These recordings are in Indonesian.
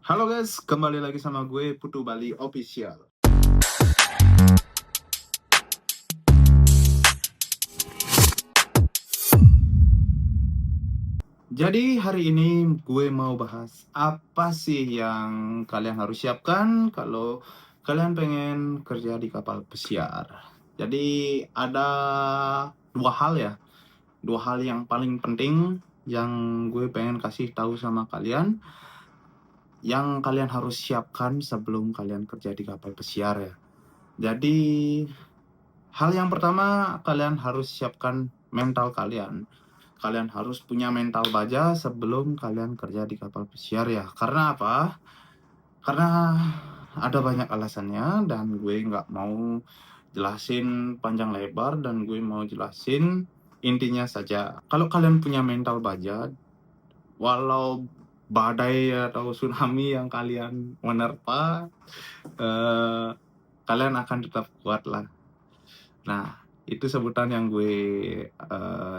Halo guys, kembali lagi sama gue Putu Bali Official. Jadi hari ini gue mau bahas apa sih yang kalian harus siapkan kalau kalian pengen kerja di kapal pesiar. Jadi ada dua hal ya, dua hal yang paling penting yang gue pengen kasih tahu sama kalian, yang kalian harus siapkan sebelum kalian kerja di kapal pesiar ya. Jadi hal yang pertama, kalian harus siapkan mental kalian. Kalian harus punya mental baja sebelum kalian kerja di kapal pesiar ya. Karena apa? Karena ada banyak alasannya dan gue nggak mau jelasin panjang lebar dan gue mau jelasin intinya saja. Kalau kalian punya mental baja, walau badai atau tsunami yang kalian menerpa, eh, kalian akan tetap kuat lah. Nah, itu sebutan yang gue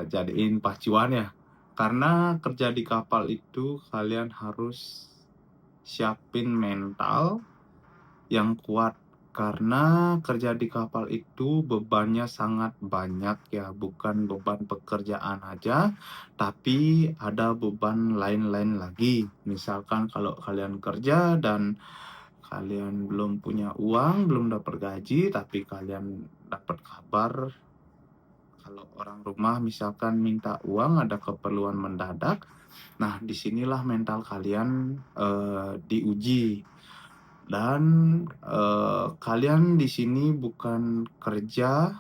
jadiin pacuan ya. Karena kerja di kapal itu kalian harus siapin mental yang kuat. Karena kerja di kapal itu bebannya sangat banyak ya, bukan beban pekerjaan aja, tapi ada beban lain-lain lagi. Misalkan kalau kalian kerja dan kalian belum punya uang, belum dapat gaji, tapi kalian dapat kabar kalau orang rumah misalkan minta uang, ada keperluan mendadak. Nah, disinilah mental kalian diuji. Dan kalian di sini bukan kerja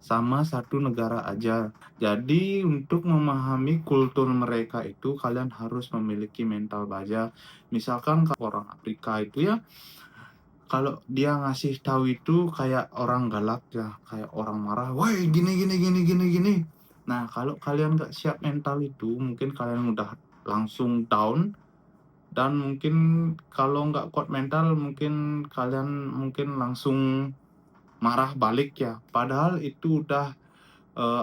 sama satu negara aja. Jadi untuk memahami kultur mereka itu kalian harus memiliki mental baja. Misalkan orang Afrika itu ya, kalau dia ngasih tahu itu kayak orang galak ya, kayak orang marah, woi gini gini gini gini gini. Nah, kalau kalian nggak siap mental itu, mungkin kalian udah langsung down, dan mungkin kalau nggak kuat mental, mungkin langsung marah balik ya. Padahal itu udah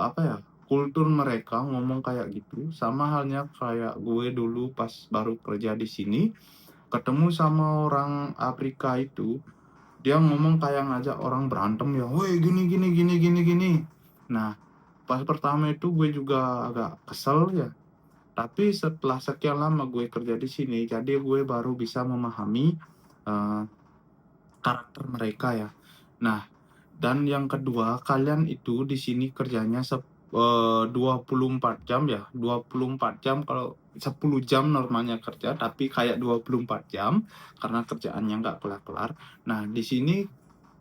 apa ya, kultur mereka ngomong kayak gitu. Sama halnya kayak gue dulu pas baru kerja di sini, ketemu sama orang Afrika itu, dia ngomong kayak ngajak orang berantem ya, woi gini gini gini gini gini. Nah, pas pertama itu gue juga agak kesel ya, tapi setelah sekian lama gue kerja di sini, jadi gue baru bisa memahami uh, karakter mereka ya. Nah, dan yang kedua, kalian itu di sini kerjanya 24 jam ya. 24 jam, kalau 10 jam normalnya kerja, tapi kayak 24 jam karena kerjaannya nggak kelar-kelar. Nah, di sini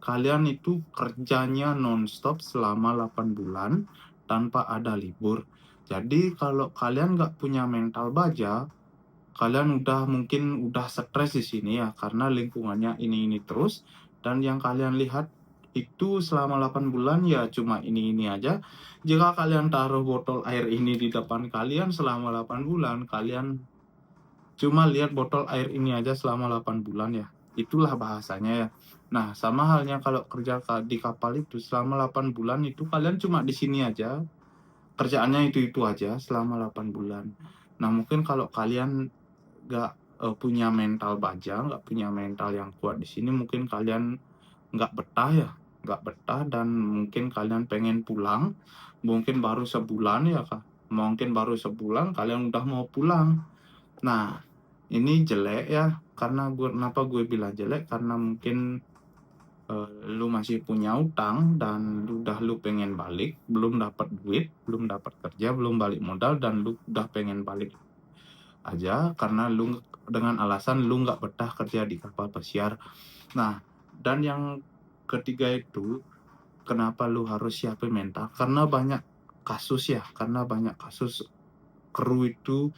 kalian itu kerjanya nonstop selama 8 bulan tanpa ada libur. Jadi kalau kalian nggak punya mental baja, kalian mungkin udah stres di sini ya, karena lingkungannya ini terus, dan yang kalian lihat itu selama 8 bulan ya cuma ini aja. Jika kalian taruh botol air ini di depan kalian selama 8 bulan, kalian cuma lihat botol air ini aja selama 8 bulan ya. Itulah bahasanya ya. Nah, sama halnya kalau kerja di kapal itu selama 8 bulan itu kalian cuma di sini aja. Kerjaannya itu aja selama 8 bulan. Nah, mungkin kalau kalian nggak punya mental baja, nggak punya mental yang kuat di sini, mungkin kalian nggak betah ya, nggak betah, dan mungkin kalian pengen pulang, mungkin baru sebulan ya kak, mungkin baru sebulan kalian udah mau pulang. Nah, ini jelek ya, karena kenapa gue bilang jelek, karena mungkin lu masih punya utang dan lu pengen balik, belum dapat duit, belum dapat kerja, belum balik modal, dan lu udah pengen balik aja karena lu dengan alasan lu nggak betah kerja di kapal pesiar. Nah, dan yang ketiga itu, kenapa lu harus siapin mental? Karena banyak kasus ya, karena banyak kasus kru itu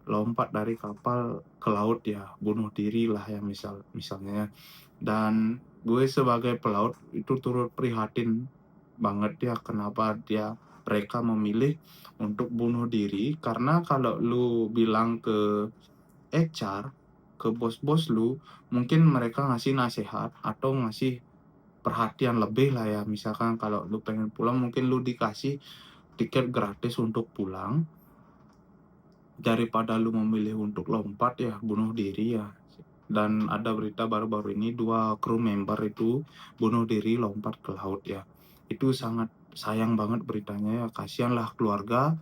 lompat dari kapal ke laut ya, bunuh diri lah ya, misalnya. Dan gue sebagai pelaut itu turut prihatin banget ya, kenapa mereka memilih untuk bunuh diri. Karena kalau lu bilang ke HR, ke bos-bos lu, mungkin mereka ngasih nasihat atau ngasih perhatian lebih lah ya. Misalkan kalau lu pengen pulang, mungkin lu dikasih tiket gratis untuk pulang. daripada lu memilih untuk lompat ya, bunuh diri ya. Dan ada berita baru-baru ini 2 kru member itu bunuh diri lompat ke laut ya. Itu sangat sayang banget beritanya ya, kasihanlah keluarga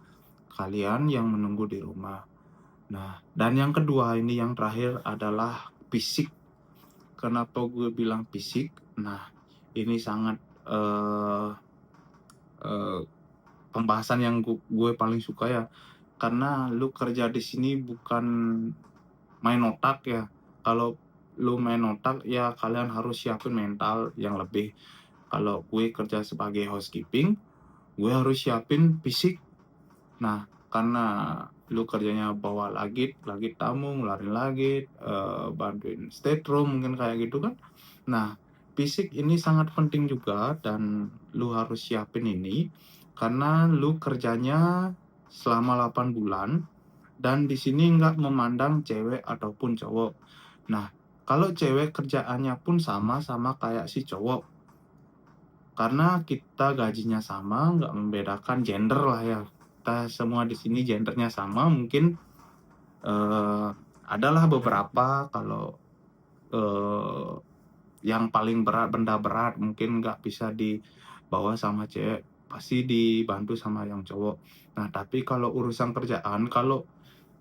kalian yang menunggu di rumah. Nah, dan yang kedua ini yang terakhir adalah fisik. Kenapa gue bilang fisik? Nah, ini sangat pembahasan yang gue paling suka ya, karena lu kerja di sini bukan main otak ya. Kalau lu main otak ya kalian harus siapin mental yang lebih. Kalau gue kerja sebagai housekeeping, gue harus siapin fisik. Nah, karena lu kerjanya bawa lagit tamu, ngeluarin lagit, bantuin stateroom mungkin kayak gitu kan. Nah, fisik ini sangat penting juga dan lu harus siapin ini karena lu kerjanya selama 8 bulan dan di sini nggak memandang cewek ataupun cowok. Nah, kalau cewek kerjaannya pun sama kayak si cowok. Karena kita gajinya sama, nggak membedakan gender lah ya. Kita semua di sini gendernya sama, mungkin adalah beberapa kalau yang paling berat, benda berat mungkin nggak bisa dibawa sama cewek, pasti dibantu sama yang cowok. Nah, tapi kalau urusan kerjaan, kalau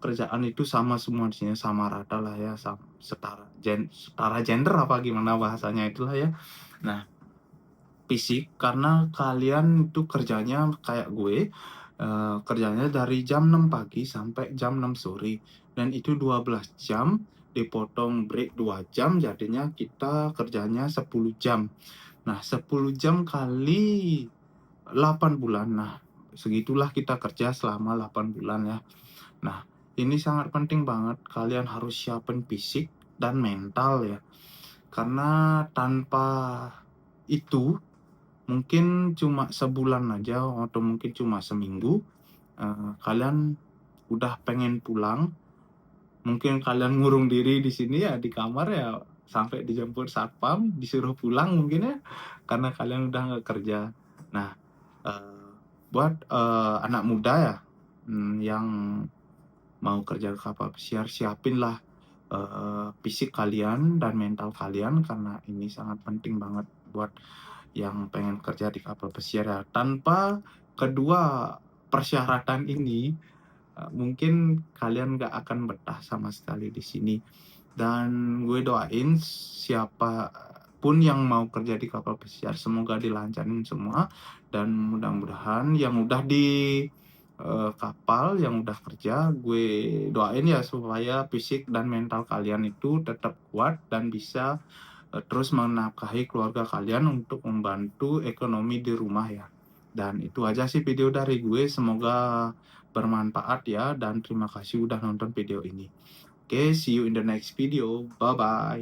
kerjaan itu sama semua di sini, sama rata lah ya, setara gender apa gimana bahasanya itulah ya. Nah, fisik karena kalian itu kerjanya kayak gue, kerjanya dari jam 6 pagi sampai jam 6 sore dan itu 12 jam dipotong break 2 jam, jadinya kita kerjanya 10 jam. Nah, 10 jam kali 8 bulan. Nah, segitulah kita kerja selama 8 bulan ya. Nah, ini sangat penting banget kalian harus siapin fisik dan mental ya. Karena tanpa itu mungkin cuma sebulan aja atau mungkin cuma seminggu, kalian udah pengen pulang. Mungkin kalian ngurung diri di sini ya, di kamar ya, sampai dijemput satpam, disuruh pulang mungkin ya, karena kalian udah nggak kerja. Nah, buat anak muda ya, yang mau kerja ke kapal pesiar, siapinlah fisik kalian dan mental kalian karena ini sangat penting banget buat yang pengen kerja di kapal pesiar ya. Tanpa kedua persyaratan ini, mungkin kalian gak akan betah sama sekali di sini. Dan gue doain siapa pun yang mau kerja di kapal pesiar semoga dilancarin semua, dan mudah-mudahan yang udah di kapal, yang udah kerja, gue doain ya supaya fisik dan mental kalian itu tetap kuat dan bisa terus menafkahi keluarga kalian untuk membantu ekonomi di rumah ya. Dan itu aja sih video dari gue, semoga bermanfaat ya, dan terima kasih udah nonton video ini. Oke, see you in the next video. Bye bye.